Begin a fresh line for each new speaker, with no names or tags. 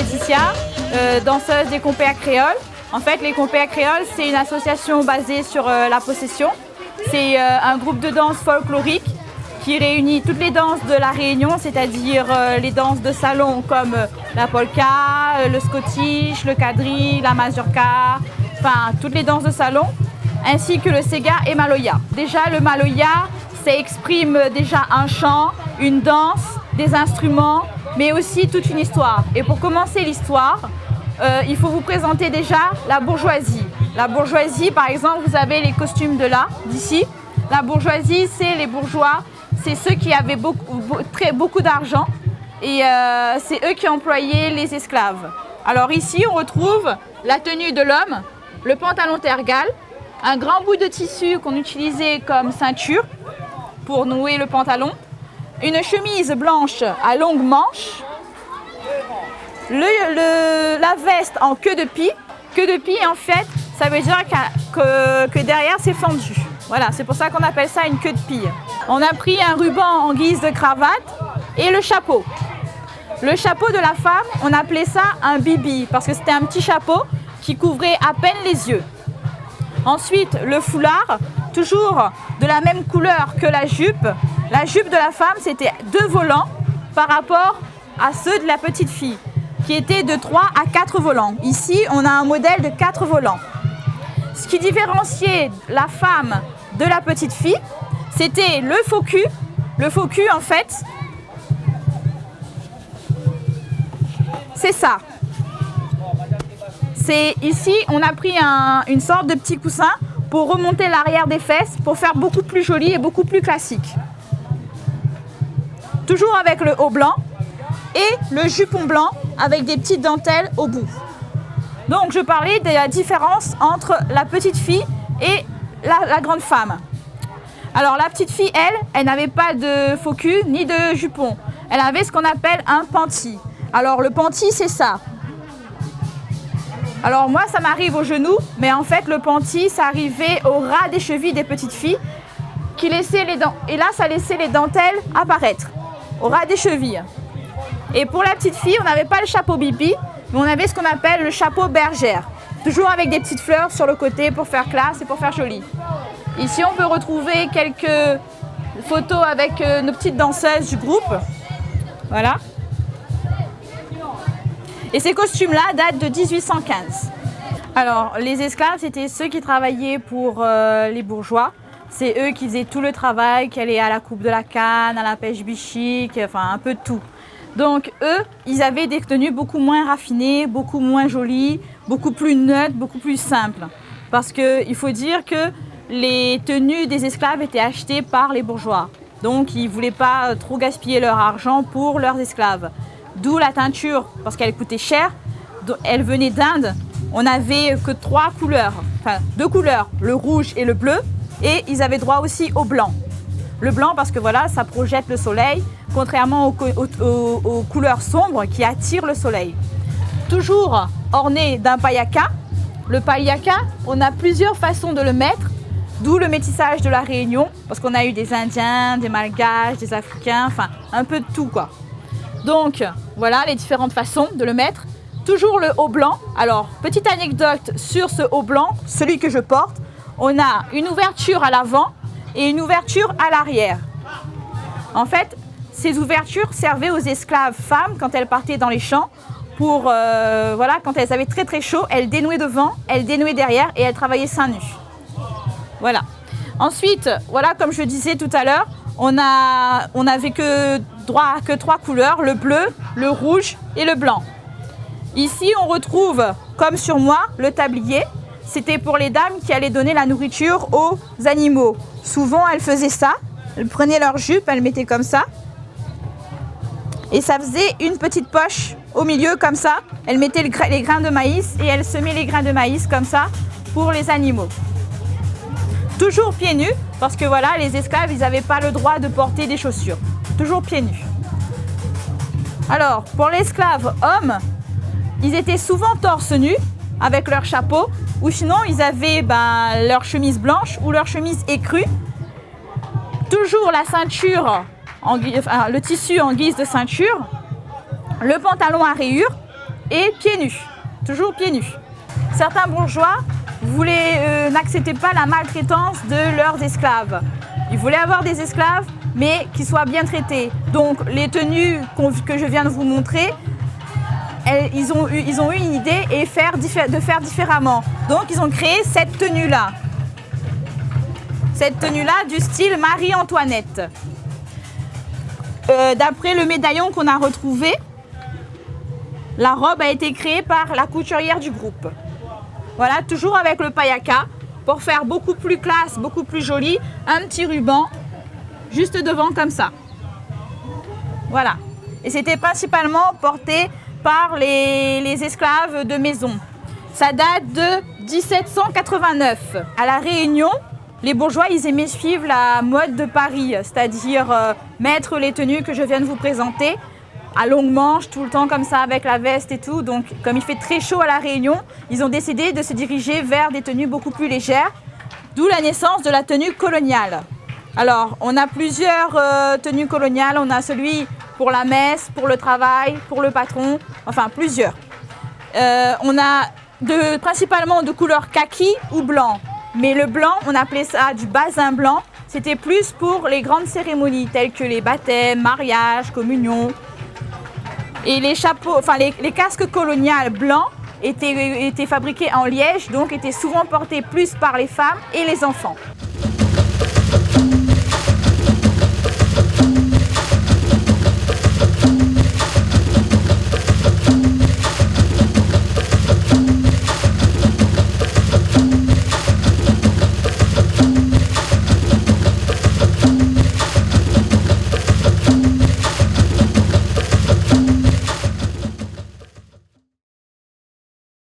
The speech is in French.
Laetitia, danseuse des compères créoles. En fait, les compères créoles, c'est une association basée sur la possession. C'est un groupe de danse folklorique qui réunit toutes les danses de la Réunion, c'est-à-dire les danses de salon comme la polka, le scottish, le quadrille, la mazurka, enfin toutes les danses de salon, ainsi que le sega et maloya. Déjà, le maloya, ça exprime déjà un chant, une danse, des instruments, mais aussi toute une histoire. Et pour commencer l'histoire, il faut vous présenter déjà la bourgeoisie. La bourgeoisie, par exemple, vous avez les costumes de là, d'ici. La bourgeoisie, c'est les bourgeois, c'est ceux qui avaient beaucoup d'argent et c'est eux qui employaient les esclaves. Alors ici, on retrouve la tenue de l'homme, le pantalon tergal, un grand bout de tissu qu'on utilisait comme ceinture pour nouer le pantalon, une chemise blanche à longues manches, la veste en queue de pie. Queue de pie, en fait, ça veut dire que derrière, c'est fendu. Voilà, c'est pour ça qu'on appelle ça une queue de pie. On a pris un ruban en guise de cravate et le chapeau. Le chapeau de la femme, on appelait ça un bibi parce que c'était un petit chapeau qui couvrait à peine les yeux. Ensuite, le foulard, toujours de la même couleur que la jupe. La jupe de la femme, c'était 2 volants par rapport à ceux de la petite fille, qui étaient de 3 à 4 volants. Ici, on a un modèle de 4 volants. Ce qui différenciait la femme de la petite fille, c'était le faux cul. Le faux cul, en fait, c'est ça. C'est ici, on a pris une sorte de petit coussin pour remonter l'arrière des fesses, pour faire beaucoup plus joli et beaucoup plus classique. Toujours avec le haut blanc et le jupon blanc avec des petites dentelles au bout. Donc je parlais de la différence entre la petite fille et la grande femme. Alors la petite fille, elle n'avait pas de faux cul ni de jupon. Elle avait ce qu'on appelle un panty. Alors le panty, c'est ça. Alors moi, ça m'arrive au genou, mais en fait le panty, ça arrivait au ras des chevilles des petites filles qui laissaient les dents. Et là, ça laissait les dentelles apparaître au ras des chevilles. Et pour la petite fille, on n'avait pas le chapeau bibi, mais on avait ce qu'on appelle le chapeau bergère. Toujours avec des petites fleurs sur le côté pour faire classe et pour faire joli. Ici, on peut retrouver quelques photos avec nos petites danseuses du groupe. Voilà. Et ces costumes-là datent de 1815. Alors, les esclaves, c'était ceux qui travaillaient pour les bourgeois. C'est eux qui faisaient tout le travail, qui allaient à la coupe de la canne, à la pêche bichique, enfin un peu de tout. Donc eux, ils avaient des tenues beaucoup moins raffinées, beaucoup moins jolies, beaucoup plus neutres, beaucoup plus simples. Parce qu'il faut dire que les tenues des esclaves étaient achetées par les bourgeois. Donc ils ne voulaient pas trop gaspiller leur argent pour leurs esclaves. D'où la teinture, parce qu'elle coûtait cher. Elle venait d'Inde. On n'avait que 3 couleurs, enfin 2 couleurs, le rouge et le bleu. Et ils avaient droit aussi au blanc. Le blanc parce que voilà, ça projette le soleil, contrairement aux couleurs sombres qui attirent le soleil. Toujours orné d'un payaka. Le payaka, on a plusieurs façons de le mettre, d'où le métissage de la Réunion, parce qu'on a eu des Indiens, des Malgaches, des Africains, enfin un peu de tout quoi. Donc voilà les différentes façons de le mettre. Toujours le haut blanc. Alors, petite anecdote sur ce haut blanc, celui que je porte, on a une ouverture à l'avant et une ouverture à l'arrière. En fait, ces ouvertures servaient aux esclaves femmes quand elles partaient dans les champs pour, voilà, quand elles avaient très très chaud, elles dénouaient devant, elles dénouaient derrière et elles travaillaient seins nus. Voilà. Ensuite, voilà, comme je disais tout à l'heure, on n'avait que droit que 3 couleurs, le bleu, le rouge et le blanc. Ici, on retrouve, comme sur moi, le tablier. C'était pour les dames qui allaient donner la nourriture aux animaux. Souvent, elles faisaient ça. Elles prenaient leur jupe, elles mettaient comme ça. Et ça faisait une petite poche au milieu, comme ça. Elles mettaient les grains de maïs et elles semaient les grains de maïs comme ça pour les animaux. Toujours pieds nus, parce que voilà, les esclaves, ils n'avaient pas le droit de porter des chaussures. Toujours pieds nus. Alors, pour l'esclave homme, ils étaient souvent torse nu, avec leur chapeau, ou sinon ils avaient leur chemise blanche ou leur chemise écrue. Toujours la ceinture, le tissu en guise de ceinture, le pantalon à rayures et pieds nus, toujours pieds nus. Certains bourgeois n'acceptaient pas la maltraitance de leurs esclaves. Ils voulaient avoir des esclaves, mais qui soient bien traités. Donc les tenues que je viens de vous montrer, ils ont eu une idée et de faire différemment. Donc ils ont créé cette tenue-là. Cette tenue-là du style Marie-Antoinette. D'après le médaillon qu'on a retrouvé, la robe a été créée par la couturière du groupe. Voilà, toujours avec le payaka, pour faire beaucoup plus classe, beaucoup plus joli, un petit ruban juste devant comme ça. Voilà. Et c'était principalement porté par les esclaves de maison. Ça date de 1789. À La Réunion, les bourgeois, ils aimaient suivre la mode de Paris, c'est-à-dire mettre les tenues que je viens de vous présenter à longue manche, tout le temps comme ça, avec la veste et tout. Donc, comme il fait très chaud à La Réunion, ils ont décidé de se diriger vers des tenues beaucoup plus légères, d'où la naissance de la tenue coloniale. Alors, on a plusieurs tenues coloniales. On a celui pour la messe, pour le travail, pour le patron, enfin plusieurs. On a principalement de couleur kaki ou blanc. Mais le blanc, on appelait ça du basin blanc. C'était plus pour les grandes cérémonies, telles que les baptêmes, mariages, communions. Et les chapeaux, enfin les casques coloniales blancs étaient fabriqués en liège, donc étaient souvent portés plus par les femmes et les enfants.